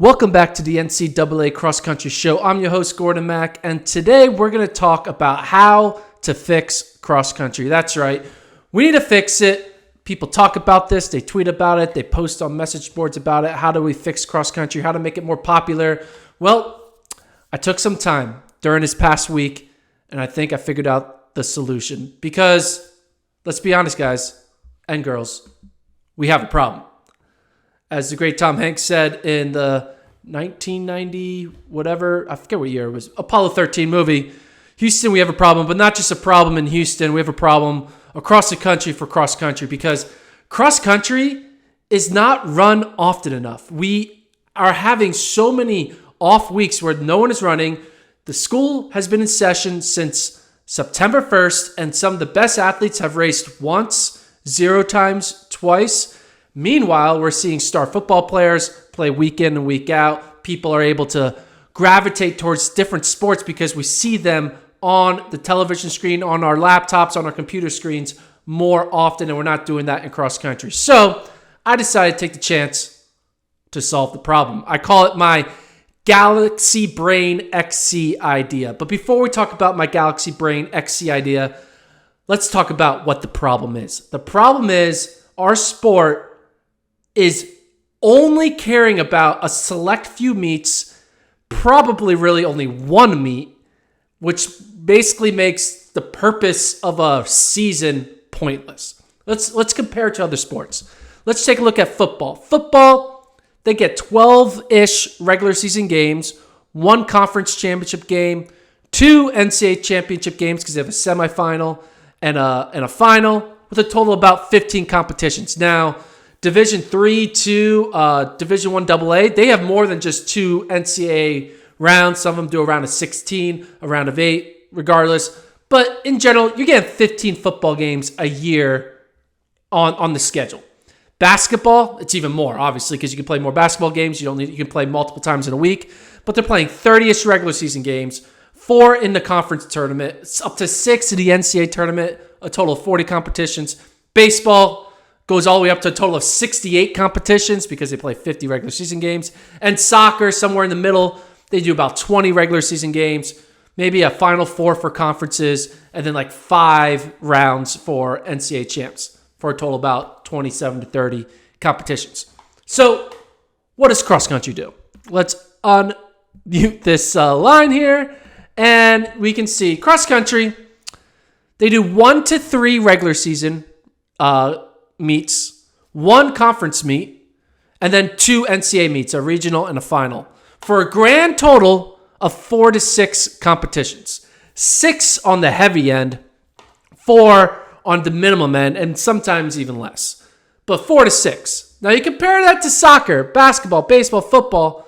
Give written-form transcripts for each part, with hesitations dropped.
Welcome back to the NCAA Cross Country Show. I'm your host, Gordon Mack, and today we're going to talk about how to fix cross country. That's right. We need to fix it. People talk about this. They tweet about it. They post on message boards about it. How do we fix cross country? How to make it more popular? Well, I took some time during this past week, and I think I figured out the solution. Because, let's be honest, guys and girls, we have a problem. As the great Tom Hanks said in the 1990, whatever, I forget what year it was, Apollo 13 movie, Houston, we have a problem, but not just a problem in Houston. We have a problem across the country for cross country because cross country is not run often enough. We are having so many off weeks where no one is running. The school has been in session since September 1st, and some of the best athletes have raced once, 0 times, twice. Meanwhile, we're seeing star football players play week in and week out. People are able to gravitate towards different sports because we see them on the television screen, on our laptops, on our computer screens more often, and we're not doing that in cross country. So I decided to take the chance to solve the problem. I call it my Galaxy Brain XC idea. But before we talk about my Galaxy Brain XC idea, let's talk about what the problem is. The problem is our sport is only caring about a select few meets, probably really only one meet, which basically makes the purpose of a season pointless. Let's compare it to other sports. Let's take a look at football. Football, they get 12-ish regular season games, 1 conference championship game, 2 NCAA championship games because they have a semifinal and a final with a total of about 15 competitions. Now, Division III to Division I AA, they have more than just 2 NCAA rounds. Some of them do a round of 16, a round of 8, regardless. But in general, you're getting 15 football games a year on the schedule. Basketball, it's even more, obviously, because you can play more basketball games. You can play multiple times in a week. But they're playing 30-ish regular season games, 4 in the conference tournament, it's up to 6 in the NCAA tournament, a total of 40 competitions. Baseball goes all the way up to a total of 68 competitions because they play 50 regular season games. And soccer, somewhere in the middle, they do about 20 regular season games, maybe a Final Four for conferences, and then like 5 rounds for NCAA champs for a total of about 27 to 30 competitions. So what does cross country do? Let's unmute this line here, and we can see cross country, they do 1 to 3 regular season meets, 1 conference meet, and then 2 NCAA meets, a regional and a final, for a grand total of 4 to 6 competitions. 6 on the heavy end, 4 on the minimum end, and sometimes even less. But 4 to 6. Now you compare that to soccer, basketball, baseball, football.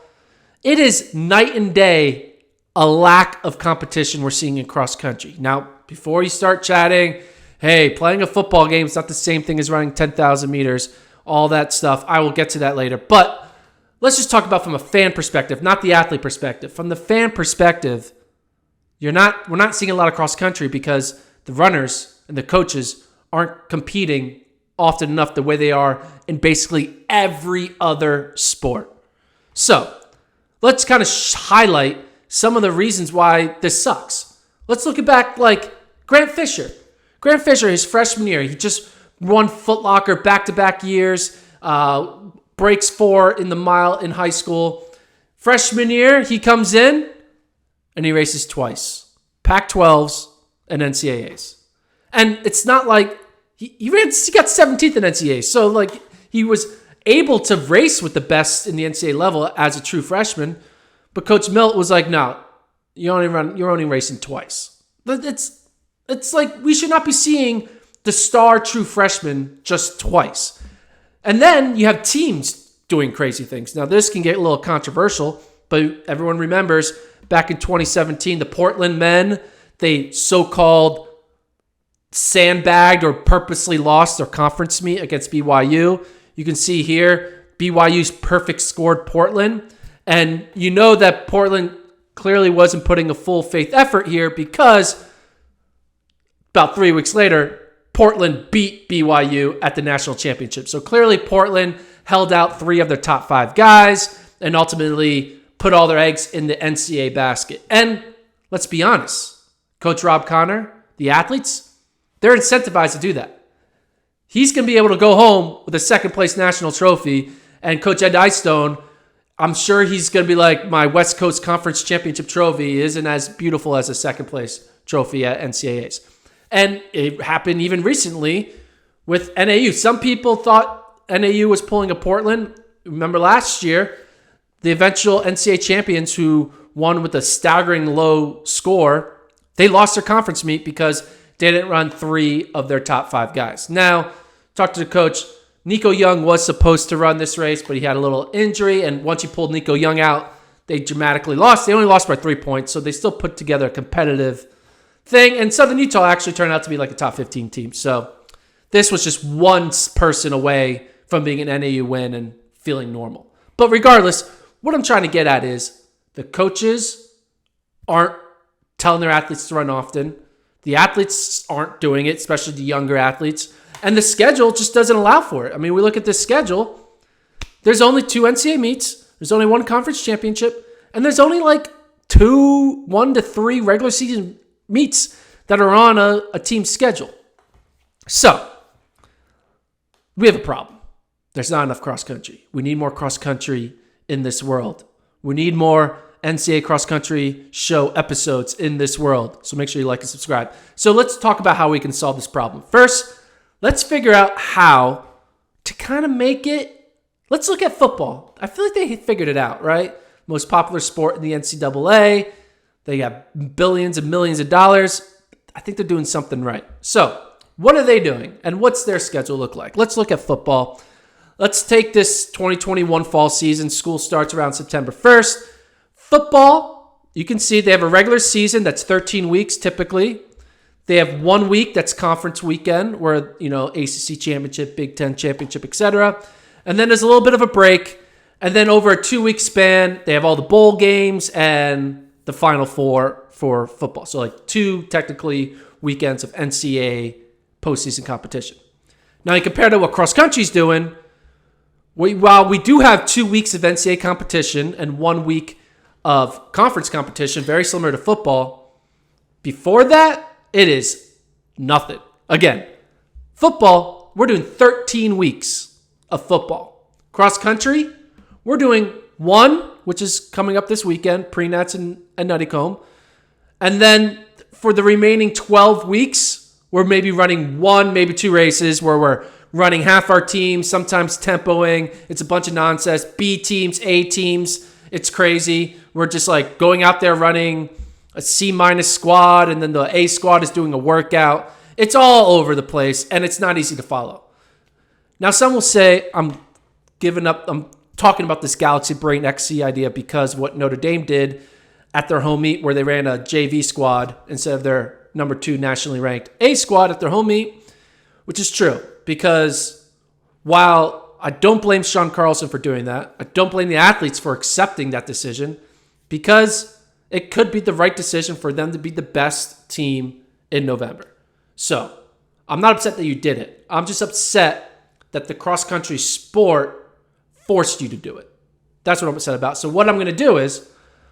It is night and day a lack of competition we're seeing in cross country. Now, before you start chatting, hey, playing a football game is not the same thing as running 10,000 meters, all that stuff. I will get to that later. But let's just talk about from a fan perspective, not the athlete perspective. From the fan perspective, we're not seeing a lot of cross country because the runners and the coaches aren't competing often enough the way they are in basically every other sport. So let's kind of highlight some of the reasons why this sucks. Let's look back like Grant Fisher. Grant Fisher, his freshman year, he just won Foot Locker back-to-back years, breaks 4 in the mile in high school. Freshman year, he comes in and he races twice, Pac-12s and NCAAs. And it's not like he got 17th in NCAAs, so like he was able to race with the best in the NCAA level as a true freshman. But Coach Milt was like, no, you're only racing twice. It's like we should not be seeing the star true freshman just twice. And then you have teams doing crazy things. Now, this can get a little controversial, but everyone remembers back in 2017, the Portland men, they so-called sandbagged or purposely lost their conference meet against BYU. You can see here, BYU's perfect scored Portland. And you know that Portland clearly wasn't putting a full faith effort here because about 3 weeks later, Portland beat BYU at the national championship. So clearly Portland held out 3 of their top 5 guys. and ultimately put all their eggs in the NCAA basket. And let's be honest, Coach Rob Connor, the athletes, they're incentivized to do that. He's going to be able to go home with a second-place national trophy, and Coach Ed Eyestone, I'm sure he's going to be like, my West Coast Conference Championship trophy isn't as beautiful as a second-place trophy at NCAAs. And it happened even recently with NAU. Some people thought NAU was pulling a Portland. Remember last year, the eventual NCAA champions who won with a staggering low score, they lost their conference meet because they didn't run 3 of their top 5 guys. Now, talk to the coach. Nico Young was supposed to run this race, but he had a little injury, and once you pulled Nico Young out, they dramatically lost. They only lost by 3 points, so they still put together a competitive thing, and Southern Utah actually turned out to be like a top 15 team. So this was just one person away from being an NAU win and feeling normal. But regardless, what I'm trying to get at is the coaches aren't telling their athletes to run often. The athletes aren't doing it, especially the younger athletes. And the schedule just doesn't allow for it. I mean, we look at this schedule. There's only 2 NCAA meets. There's only 1 conference championship. And there's only like 1 to 3 regular season meets that are on a team schedule. So, we have a problem. There's not enough cross country. We need more cross country in this world. We need more NCAA cross country show episodes in this world. So make sure you like and subscribe. So let's talk about how we can solve this problem. First, let's figure out how to kind of make it. Let's look at football. I feel like they figured it out, right? Most popular sport in the NCAA. They got billions and millions of dollars. I think they're doing something right. So, what are they doing? And what's their schedule look like? Let's look at football. Let's take this 2021 fall season. School starts around September 1st. Football, you can see they have a regular season that's 13 weeks typically. They have 1 week that's conference weekend where, ACC championship, Big Ten championship, etc. And then there's a little bit of a break. And then over a 2-week span, they have all the bowl games and the Final Four for football. So like 2 technically weekends of NCAA postseason competition. Now you compare to what cross country's doing. While we do have 2 weeks of NCAA competition and 1 week of conference competition, very similar to football, before that, it is nothing. Again, football, we're doing 13 weeks of football. Cross country, we're doing 1, which is coming up this weekend, pre-nats and Nuttycombe. And then for the remaining 12 weeks, we're maybe running 1, maybe 2 races where we're running half our team, sometimes tempoing. It's a bunch of nonsense. B teams, A teams. It's crazy. We're just like going out there running a C- squad, and then the A squad is doing a workout. It's all over the place, and it's not easy to follow. Now, some will say, I'm talking about this Galaxy Brain XC idea because what Notre Dame did at their home meet where they ran a JV squad instead of their number 2 nationally ranked A squad at their home meet, which is true because while I don't blame Sean Carlson for doing that, I don't blame the athletes for accepting that decision because it could be the right decision for them to be the best team in November. So I'm not upset that you did it. I'm just upset that the cross-country sport forced you to do it. That's what I'm upset about. So what I'm going to do is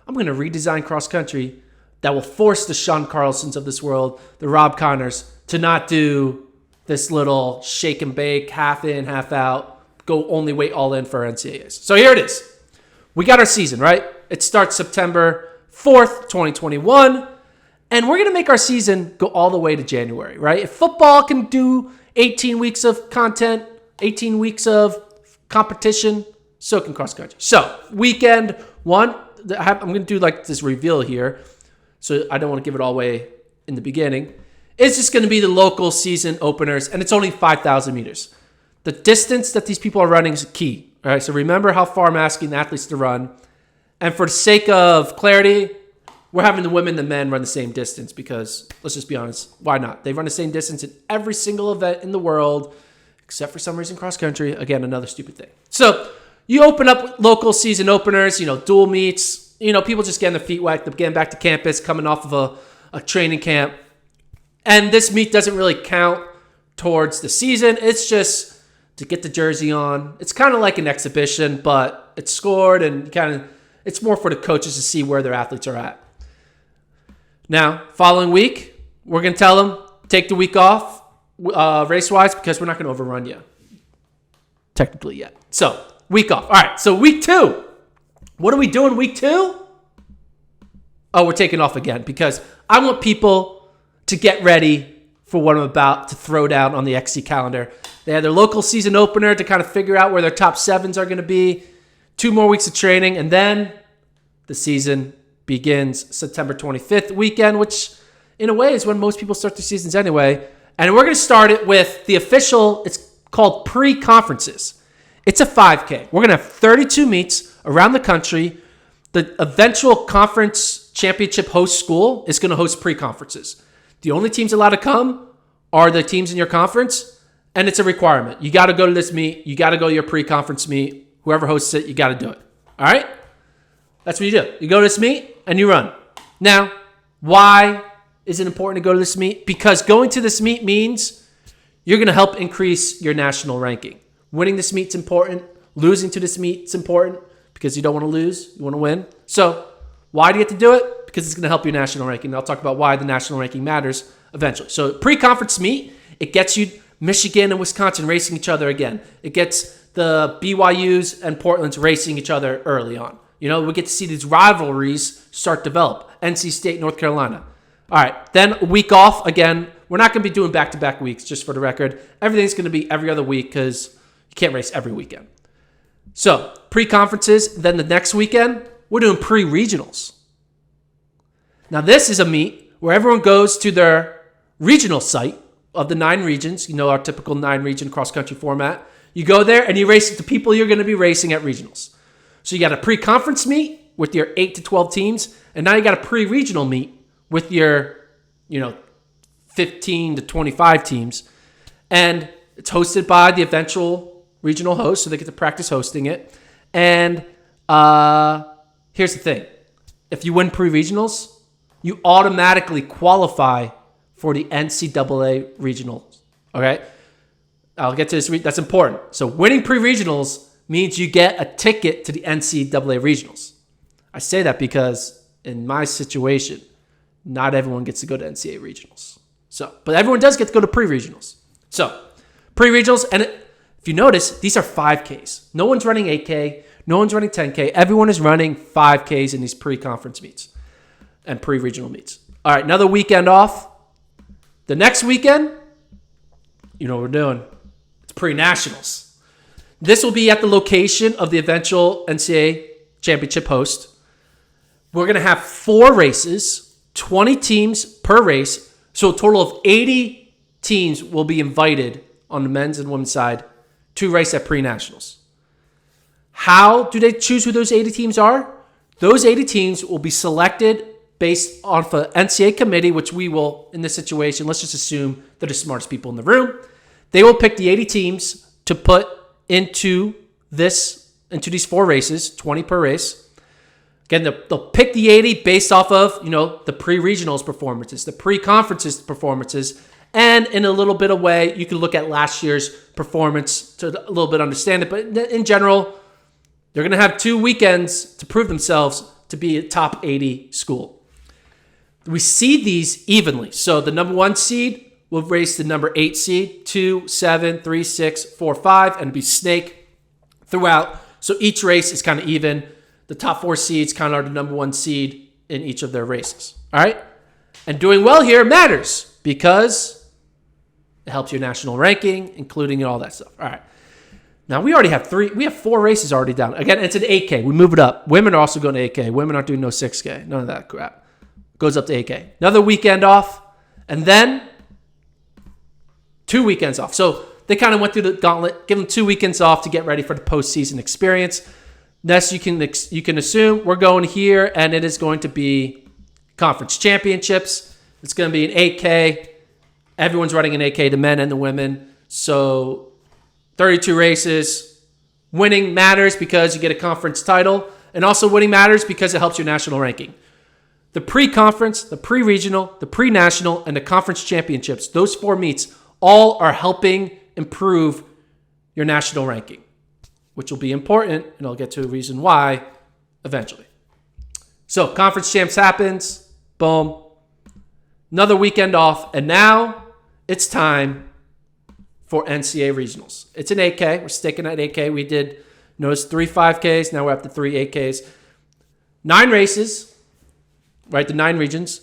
I'm going to redesign cross-country that will force the Sean Carlsons of this world, the Rob Connors, to not do this little shake and bake, half in, half out, go only weight all in for NCAAs. So here it is. We got our season, right? It starts September 4th, 2021. And we're going to make our season go all the way to January, right? If football can do 18 weeks of content, 18 weeks of competition, so can cross country. So weekend 1, I'm going to do like this reveal here. So I don't want to give it all away in the beginning. It's just going to be the local season openers, and it's only 5,000 meters. The distance that these people are running is key. All right, so remember how far I'm asking the athletes to run. And for the sake of clarity, we're having the women and the men run the same distance because, let's just be honest, why not? They run the same distance in every single event in the world, except for some reason cross country. Again, another stupid thing. So you open up with local season openers, dual meets, people just getting their feet wet, getting back to campus, coming off of a training camp. And this meet doesn't really count towards the season. It's just to get the jersey on. It's kind of like an exhibition, but it's scored, and it's more for the coaches to see where their athletes are at. Now, following week, we're going to tell them, take the week off race-wise because we're not going to overrun you. Technically yet. So, week off. All right, so week 2. What are we doing week 2? Oh, we're taking off again because I want people to get ready for what I'm about to throw down on the XC calendar. They had their local season opener to kind of figure out where their top 7s are going to be. 2 more weeks of training, and then the season begins September 25th weekend, which in a way is when most people start their seasons anyway. And we're going to start it with the official, it's called pre-conferences. It's a 5K. We're going to have 32 meets around the country. The eventual conference championship host school is going to host pre-conferences. The only teams allowed to come are the teams in your conference, and it's a requirement. You got to go to this meet. You got to go to your pre-conference meet. Whoever hosts it, you got to do it. All right? That's what you do. You go to this meet, and you run. Now, why is it important to go to this meet? Because going to this meet means you're going to help increase your national ranking. Winning this meet's important. Losing to this meet's important because you don't want to lose. You want to win. So why do you have to do it? Because it's going to help your national ranking. And I'll talk about why the national ranking matters eventually. So pre-conference meet, it gets you Michigan and Wisconsin racing each other again. It gets the BYUs and Portland's racing each other early on. You know, we get to see these rivalries start to develop. NC State, North Carolina. All right, then a week off. Again, we're not going to be doing back-to-back weeks, just for the record. Everything's going to be every other week because you can't race every weekend. So, pre-conferences. Then the next weekend, we're doing pre-regionals. Now, this is a meet where everyone goes to their regional site of the 9 regions. You know, our typical 9-region cross-country format. You go there and you race with the people you're going to be racing at regionals. So you got a pre-conference meet with your 8 to 12 teams, and now you got a pre-regional meet with your, 15 to 25 teams. And it's hosted by the eventual regional host, so they get to practice hosting it. And here's the thing. If you win pre-regionals, you automatically qualify for the NCAA regionals. Okay? I'll get to this. That's important. So winning pre-regionals means you get a ticket to the NCAA regionals. I say that because in my situation, not everyone gets to go to NCAA regionals. But everyone does get to go to pre-regionals. So, pre-regionals, and if you notice, these are 5Ks. No one's running 8K. No one's running 10K. Everyone is running 5Ks in these pre-conference meets and pre-regional meets. All right, another weekend off. The next weekend, you know what we're doing. It's pre-nationals. This will be at the location of the eventual NCAA championship host. We're going to have 4 races, 20 teams per race. So a total of 80 teams will be invited on the men's and women's side to race at pre-nationals. How do they choose who those 80 teams are? Those 80 teams will be selected based off an NCAA committee, which we will, in this situation, let's just assume they're the smartest people in the room. They will pick the 80 teams to put into these 4 races, 20 per race. Again, they'll pick the 80 based off of, the pre-regionals performances, the pre-conferences performances, and in a little bit of way, you can look at last year's performance to a little bit understand it. But in general, they're going to have 2 weekends to prove themselves to be a top 80 school. We seed these evenly. So the number 1 seed will race the number 8 seed, 2, 7, 3, 6, 4, 5, and be snake throughout. So each race is kind of even. The top 4 seeds kind of are the number 1 seed in each of their races. All right? And doing well here matters because it helps your national ranking, including all that stuff. All right. Now, we have 4 races already down. Again, it's an 8K. We move it up. Women are also going to 8K. Women aren't doing no 6K. None of that crap. Goes up to 8K. Another weekend off. And then 2 weekends off. So they kind of went through the gauntlet. Give them 2 weekends off to get ready for the postseason experience. Next, you can assume we're going here, and it is going to be conference championships. It's going to be an 8K. Everyone's running an 8K, the men and the women. So 32 races. Winning matters because you get a conference title, and also winning matters because it helps your national ranking. The pre-conference, the pre-regional, the pre-national, and the conference championships, those 4 meets, all are helping improve your national ranking. which will be important, and I'll get to a reason why eventually. So conference champs happens. Boom. Another weekend off. And now it's time for NCAA Regionals. It's an 8K. We're sticking at 8K. We did, notice, 3 5Ks. Now we're up to 3 8Ks. 9 races, right? The 9 regions.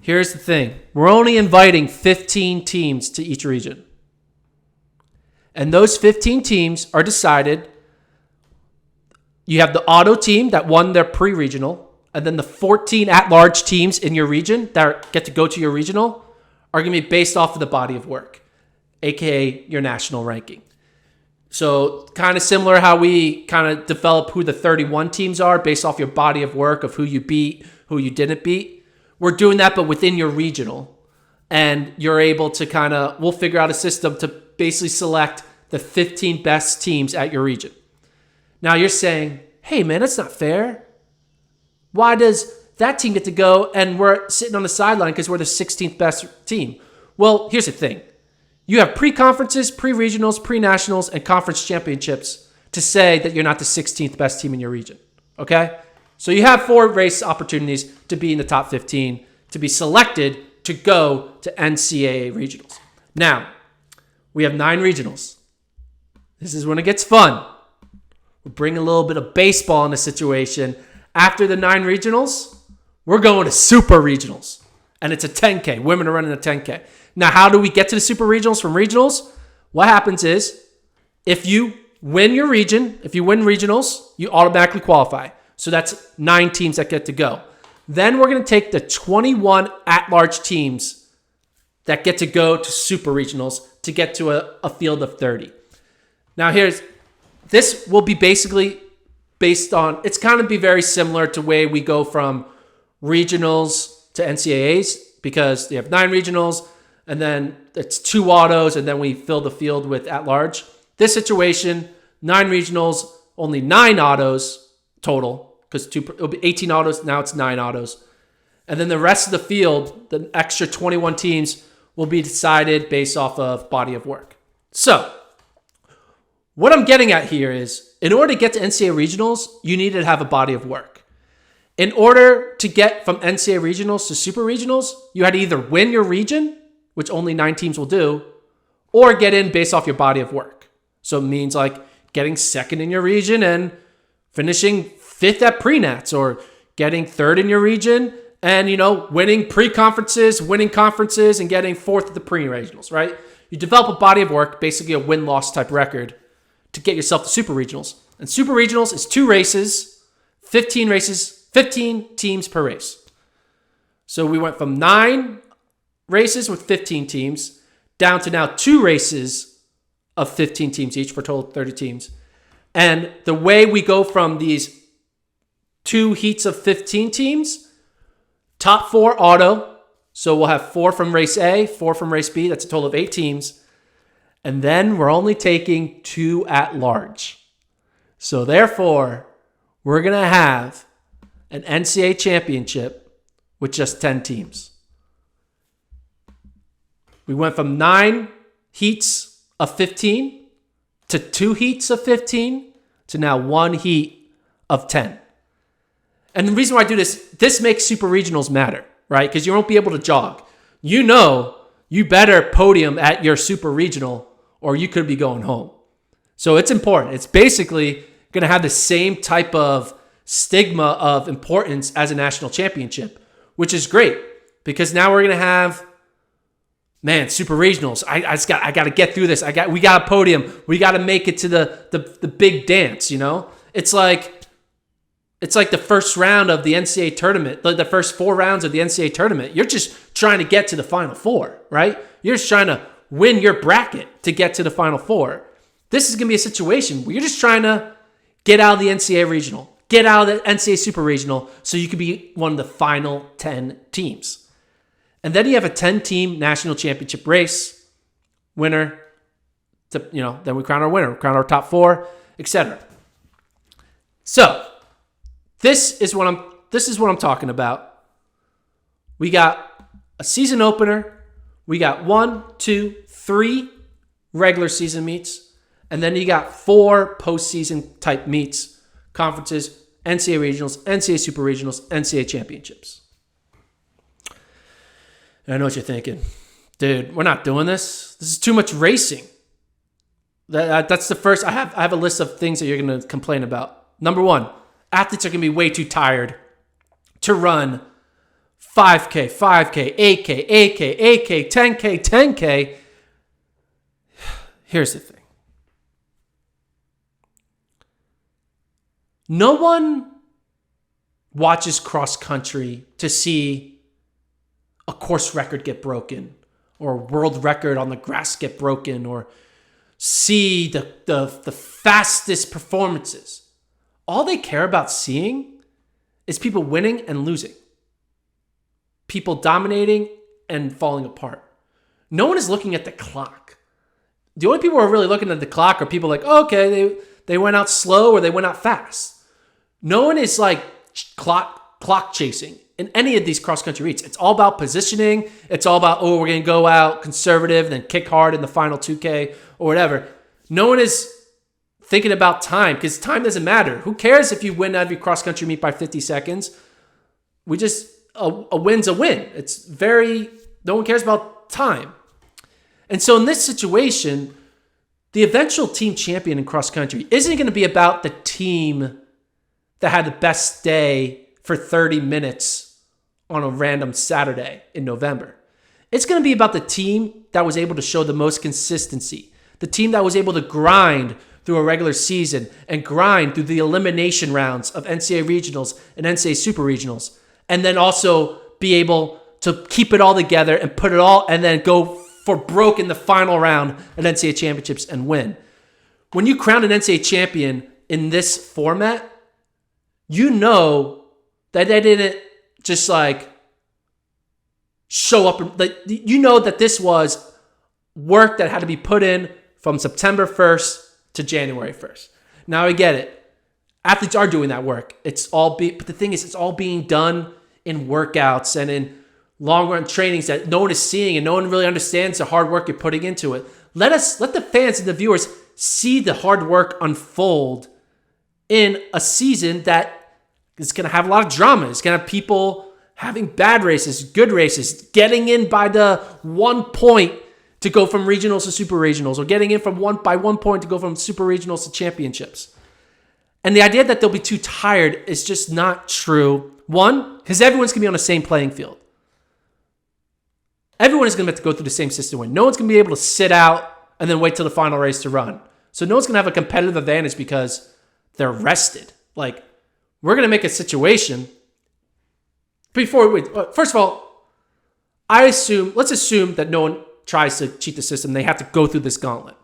Here's the thing. We're only inviting 15 teams to each region. And those 15 teams are decided. You have the auto team that won their pre-regional, and then the 14 at-large teams in your region that get to go to your regional are going to be based off of the body of work, aka your national ranking. So kind of similar how we kind of develop who the 31 teams are based off your body of work of who you beat, who you didn't beat. We're doing that, but within your regional. And you're able to we'll figure out a system to basically select the 15 best teams at your region. Now you're saying, hey man, that's not fair. Why does that team get to go and we're sitting on the sideline because we're the 16th best team? Well, here's the thing. You have pre-conferences, pre-regionals, pre-nationals, and conference championships to say that you're not the 16th best team in your region. Okay? So you have 4 race opportunities to be in the top 15, to be selected to go to NCAA Regionals. Now, we have 9 regionals. This is when it gets fun. We'll bring a little bit of baseball in the situation. After the 9 regionals, we're going to super regionals. And it's a 10K. Women are running a 10K. Now, how do we get to the super regionals from regionals? What happens is, if you win your region, if you win regionals, you automatically qualify. So that's 9 teams that get to go. Then we're going to take the 21 at-large teams that get to go to super regionals to get to a field of 30. Now, this will be basically based on, it's kind of be very similar to way we go from regionals to NCAAs because they have 9 regionals and then it's 2 autos and then we fill the field with at-large. This situation, 9 regionals, only 9 autos total because it'll be 18 autos, now it's 9 autos. And then the rest of the field, the extra 21 teams, will be decided based off of body of work. So, what I'm getting at here is, in order to get to NCAA Regionals, you need to have a body of work. In order to get from NCAA Regionals to Super Regionals, you had to either win your region, which only 9 teams will do, or get in based off your body of work. So it means like getting second in your region and finishing 5th at pre-nats, or getting 3rd in your region and, winning pre-conferences, winning conferences, and getting 4th at the pre-regionals, right? You develop a body of work, basically a win-loss type record, to get yourself to Super Regionals. And Super Regionals is 2 races, 15 teams per race. So we went from 9 races with 15 teams down to now 2 races of 15 teams each for a total of 30 teams. And the way we go from these 2 heats of 15 teams, top 4 auto. So we'll have 4 from race A, 4 from race B. That's a total of 8 teams. And then we're only taking 2 at large. So therefore, we're going to have an NCAA championship with just 10 teams. We went from 9 heats of 15 to 2 heats of 15 to now 1 heat of 10. And the reason why I do this makes super regionals matter, right? Because you won't be able to jog. You better podium at your super regional or you could be going home. So it's important. It's basically going to have the same type of stigma of importance as a national championship, which is great because now we're going to have, super regionals. I got to get through this. We got a podium. We got to make it to the big dance, It's like the first round of the NCAA tournament, the first 4 rounds of the NCAA tournament. You're just trying to get to the Final Four, right? You're just trying to win your bracket to get to the Final Four. This is going to be a situation where you're just trying to get out of the NCAA regional, get out of the NCAA super regional so you can be one of the final 10 teams. And then you have a 10-team national championship race winner. Then we crown our winner, crown our top 4, etc. So, This is what I'm talking about. We got a season opener. We got 1, 2, 3 regular season meets. And then you got 4 postseason type meets, conferences, NCAA Regionals, NCAA Super Regionals, NCAA Championships. And I know what you're thinking. Dude, we're not doing this. This is too much racing. That's the first. I have a list of things that you're going to complain about. Number 1, athletes are going to be way too tired to run 5K, 5K, 8K, 8K, 8K, 10K, 10K. Here's the thing. No one watches cross country to see a course record get broken or a world record on the grass get broken or see the fastest performances. All they care about seeing is people winning and losing. People dominating and falling apart. No one is looking at the clock. The only people who are really looking at the clock are people like, oh, okay, they went out slow or they went out fast. No one is like clock chasing in any of these cross-country meets. It's all about positioning. It's all about, we're going to go out conservative, then kick hard in the final 2K or whatever. No one is thinking about time because time doesn't matter. Who cares if you win every cross-country meet by 50 seconds? A win's a win. No one cares about time. And so in this situation, the eventual team champion in cross-country isn't going to be about the team that had the best day for 30 minutes on a random Saturday in November. It's going to be about the team that was able to show the most consistency, the team that was able to grind through a regular season and grind through the elimination rounds of NCAA Regionals and NCAA Super Regionals, and then also be able to keep it all together and put it all and then go for broke in the final round at NCAA Championships and win. When you crown an NCAA champion in this format, you know that they didn't just like show up. You know that this was work that had to be put in from September 1st to January 1st. Now I get it. Athletes are doing that work. But the thing is, it's all being done in workouts and in long-run trainings that no one is seeing and no one really understands the hard work you're putting into it. Let the fans and the viewers see the hard work unfold in a season that is going to have a lot of drama. It's going to have people having bad races, good races, getting in by the 1 point to go from regionals to super regionals, or getting in by 1 point to go from super regionals to championships. And the idea that they'll be too tired is just not true. 1, because everyone's going to be on the same playing field. Everyone is going to have to go through the same system win. No one's going to be able to sit out and then wait till the final race to run. So no one's going to have a competitive advantage because they're rested. Like, we're going to make a situation. First of all, let's assume that no one tries to cheat the system. They have to go through this gauntlet.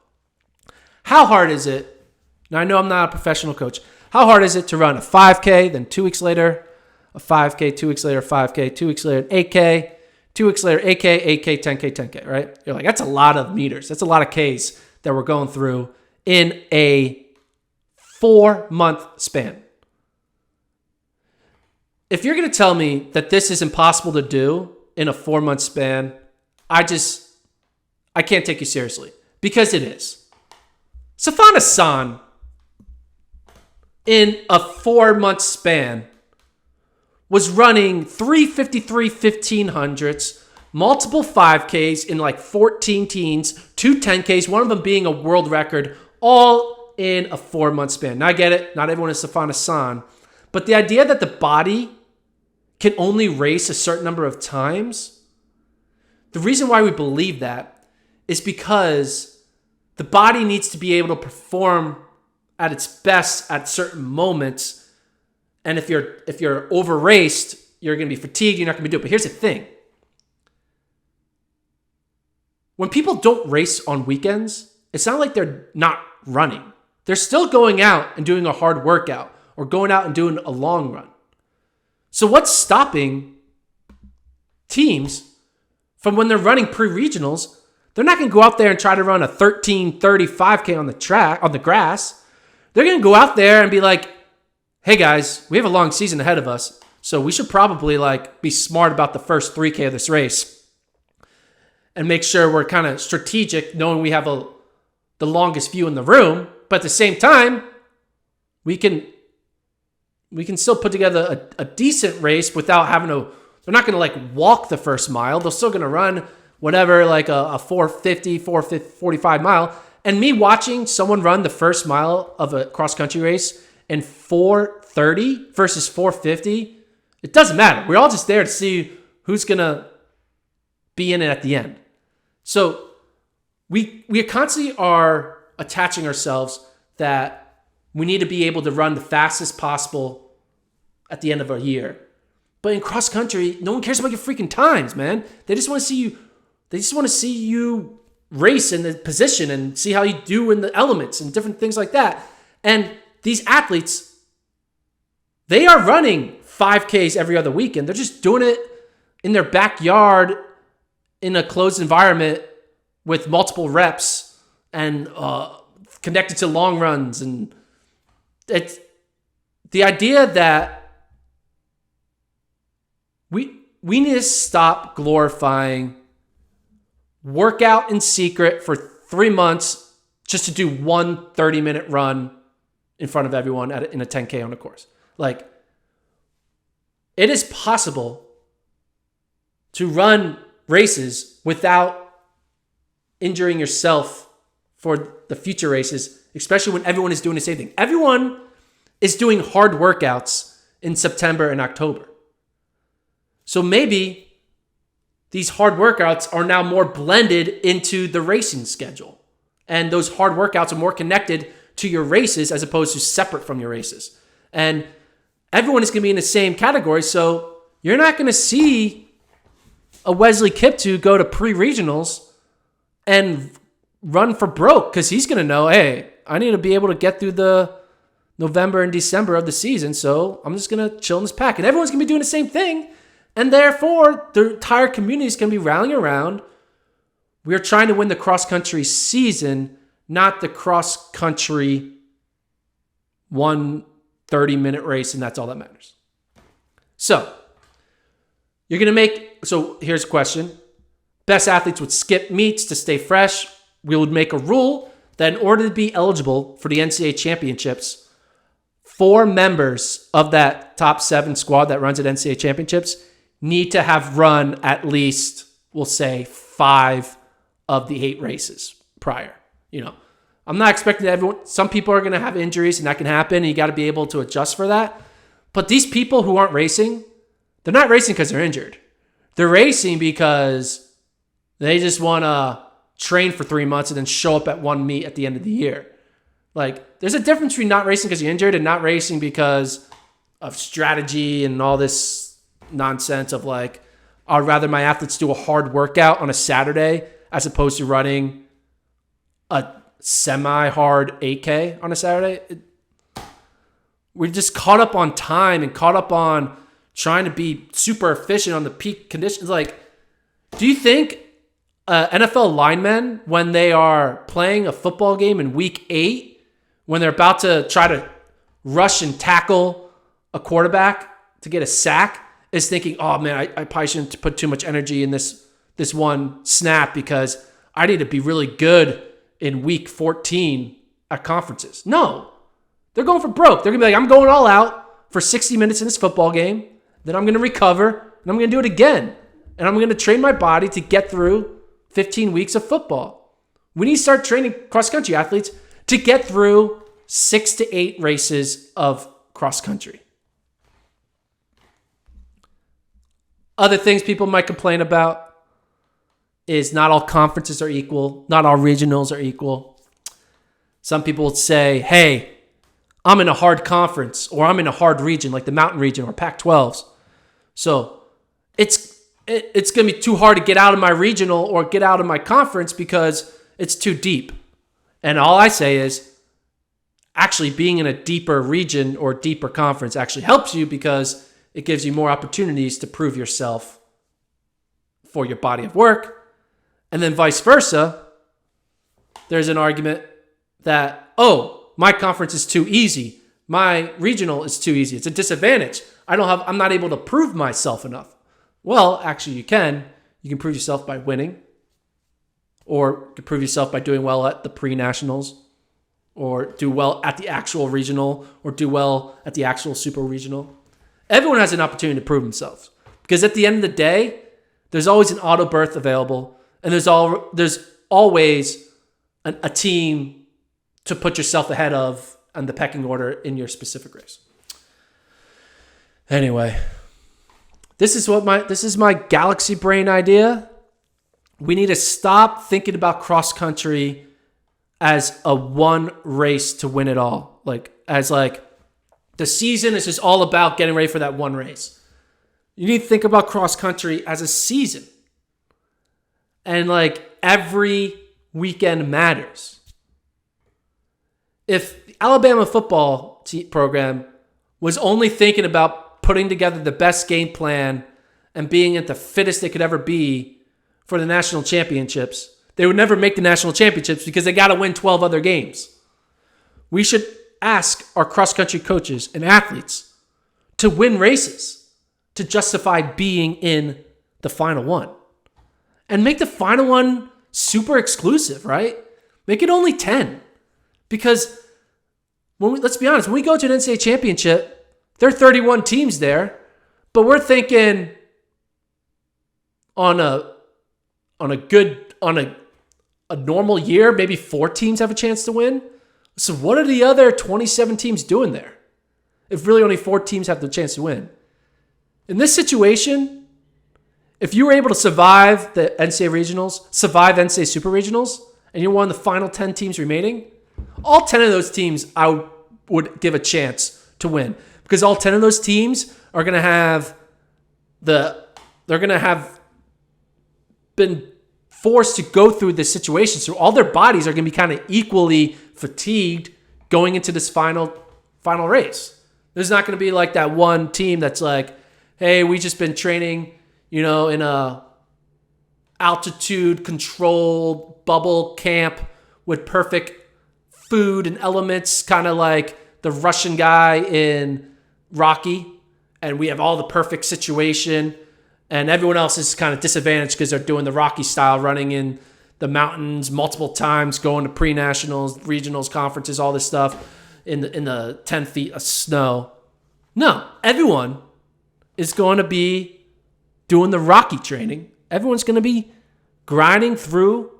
How hard is it? Now, I know I'm not a professional coach. How hard is it to run a 5K, then 2 weeks later, a 5K, 2 weeks later, a 5K, 2 weeks later, an 8K, 2 weeks later, 8K, 8K, 10K, 10K, right? You're like, that's a lot of meters. That's a lot of Ks that we're going through in a 4-month span. If you're going to tell me that this is impossible to do in a 4-month span, I can't take you seriously, because it is. Safana San, in a 4-month span, was running 353 1500s, multiple 5Ks in like 14 teens, 2 10Ks, one of them being a world record, all in a 4-month span. Now I get it, not everyone is Safana San, but the idea that the body can only race a certain number of times, the reason why we believe that is because the body needs to be able to perform at its best at certain moments. And if you're over raced, you're going to be fatigued. You're not going to be doing it. But here's the thing. When people don't race on weekends, it's not like they're not running. They're still going out and doing a hard workout or going out and doing a long run. So what's stopping teams from, when they're running pre-regionals, they're not going to go out there and try to run a 13:35K on the track, on the grass. They're going to go out there and be like, hey guys, we have a long season ahead of us, so we should probably be smart about the first 3K of this race and make sure we're kind of strategic, knowing we have a the longest view in the room, but at the same time, we can still put together a decent race without having to. They're not going to like walk the first mile. They're still going to run whatever, like a 4:45 mile. And me watching someone run the first mile of a cross country race in 4:30 versus 4:50, it doesn't matter. We're all just there to see who's going to be in it at the end. So we constantly are attaching ourselves that we need to be able to run the fastest possible at the end of a year. But in cross country, no one cares about your freaking times, man. They just want to see you. They just want to see you race in the position and see how you do in the elements and different things like that. And these athletes, they are running 5Ks every other weekend. They're just doing it in their backyard in a closed environment with multiple reps and connected to long runs. And it's the idea that we need to stop glorifying workout in secret for 3 months just to do one 30-minute run in front of everyone in a 10K on a course. Like, it is possible to run races without injuring yourself for the future races, especially when everyone is doing the same thing. Everyone is doing hard workouts in September and October. So maybe these hard workouts are now more blended into the racing schedule. And those hard workouts are more connected to your races as opposed to separate from your races. And everyone is going to be in the same category. So you're not going to see a Wesley Kiptoo go to pre-regionals and run for broke because he's going to know, hey, I need to be able to get through the November and December of the season. So I'm just going to chill in this pack. And everyone's going to be doing the same thing. And therefore, the entire community is going to be rallying around. We're trying to win the cross-country season, not the cross-country 1 30-minute race, and that's all that matters. So, so here's a question. Best athletes would skip meets to stay fresh. We would make a rule that in order to be eligible for the NCAA championships, 4 members of that top 7 squad that runs at NCAA championships need to have run at least, we'll say, 5 of the 8 races prior. You know, I'm not expecting everyone. Some people are going to have injuries, and that can happen, and you got to be able to adjust for that. But these people who aren't racing, they're not racing because they're injured. They're racing because they just want to train for 3 months and then show up at one meet at the end of the year. Like, there's a difference between not racing because you're injured and not racing because of strategy and all this nonsense of like, I'd rather my athletes do a hard workout on a Saturday as opposed to running a semi-hard 8K on a Saturday. We're just caught up on time and caught up on trying to be super efficient on the peak conditions. Like, do you think NFL linemen, when they are playing a football game in week 8, when they're about to try to rush and tackle a quarterback to get a sack, is thinking, oh man, I probably shouldn't put too much energy in this one snap because I need to be really good in week 14 at conferences? No, they're going for broke. They're going to be like, I'm going all out for 60 minutes in this football game. Then I'm going to recover and I'm going to do it again. And I'm going to train my body to get through 15 weeks of football. We need to start training cross-country athletes to get through 6 to 8 races of cross-country. Other things people might complain about is not all conferences are equal. Not all regionals are equal. Some people would say, hey, I'm in a hard conference or I'm in a hard region like the Mountain Region or Pac-12s. So it's going to be too hard to get out of my regional or get out of my conference because it's too deep. And all I say is actually being in a deeper region or deeper conference actually helps you because it gives you more opportunities to prove yourself for your body of work. And then vice versa, there's an argument that, oh, my conference is too easy. My regional is too easy. It's a disadvantage. I'm not able to prove myself enough. Well, actually you can. You can prove yourself by winning or you could prove yourself by doing well at the pre-nationals, or do well at the actual regional, or do well at the actual super regional. Everyone has an opportunity to prove themselves. Because at the end of the day, there's always an auto berth available, and there's always a team to put yourself ahead of on the pecking order in your specific race. Anyway, this is my galaxy brain idea. We need to stop thinking about cross country as a one race to win it all. The season is just all about getting ready for that one race. You need to think about cross country as a season. And every weekend matters. If the Alabama football program was only thinking about putting together the best game plan and being at the fittest they could ever be for the national championships, they would never make the national championships because they got to win 12 other games. We should ask our cross-country coaches and athletes to win races to justify being in the final one. And make the final one super exclusive, right? Make it only 10. Because let's be honest, when we go to an NCAA championship, there are 31 teams there, but we're thinking on a normal year, maybe 4 teams have a chance to win. So what are the other 27 teams doing there? If really only 4 teams have the chance to win. In this situation, if you were able to survive the NCAA Regionals, survive NCAA Super Regionals, and you're one of the final 10 teams remaining, all 10 of those teams I would give a chance to win. Because all 10 of those teams are going to have been forced to go through this situation. So all their bodies are going to be kind of equally fatigued going into this final race. There's not going to be like that one team that's like, hey, we just been training, in a altitude controlled bubble camp with perfect food and elements, kind of like the Russian guy in Rocky. And we have all the perfect situation. And everyone else is kind of disadvantaged because they're doing the Rocky style, running in the mountains multiple times, going to pre-nationals, regionals, conferences, all this stuff in the 10 feet of snow. No, everyone is going to be doing the Rocky training. Everyone's going to be grinding through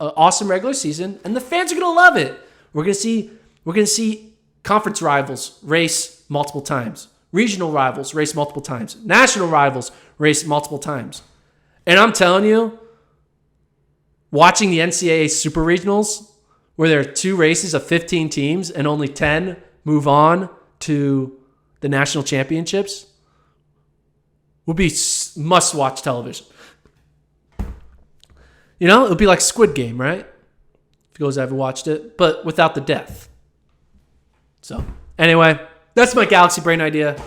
an awesome regular season, and the fans are going to love it. We're going to see conference rivals race multiple times. Regional rivals race multiple times. National rivals race multiple times. And I'm telling you, watching the NCAA Super Regionals, where there are 2 races of 15 teams and only 10 move on to the national championships, will be must-watch television. It'll be like Squid Game, right? If you guys ever watched it, but without the death. So, anyway, that's my Galaxy Brain idea.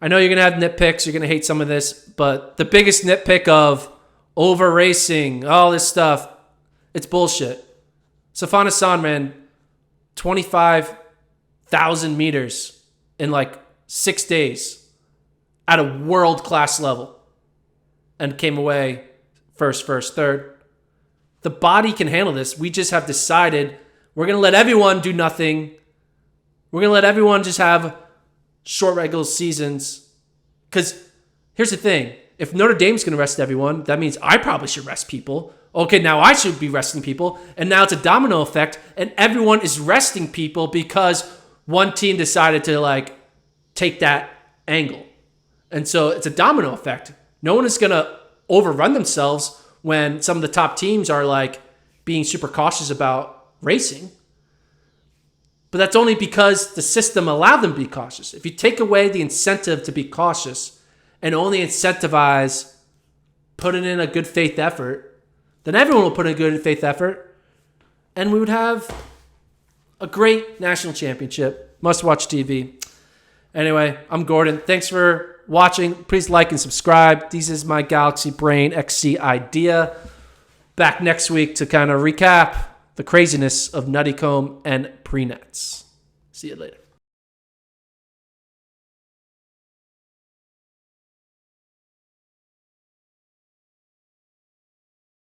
I know you're going to have nitpicks. You're going to hate some of this. But the biggest nitpick of over racing, all this stuff, it's bullshit. Safana San ran 25,000 meters in 6 days at a world-class level and came away first, third. The body can handle this. We just have decided we're going to let everyone do nothing. We're going to let everyone just have short regular seasons. Because here's the thing. If Notre Dame's going to rest everyone, that means I probably should rest people. Okay, now I should be resting people. And now it's a domino effect. And everyone is resting people because one team decided to take that angle. And so it's a domino effect. No one is going to overrun themselves when some of the top teams are being super cautious about racing. But that's only because the system allowed them to be cautious. If you take away the incentive to be cautious and only incentivize putting in a good faith effort, then everyone will put in a good faith effort, and we would have a great national championship. Must-watch TV. Anyway, I'm Gordon. Thanks for watching. Please like and subscribe. This is my Galaxy Brain XC idea. Back next week to kind of recap the craziness of Nuttycombe and pre-nets. See you later.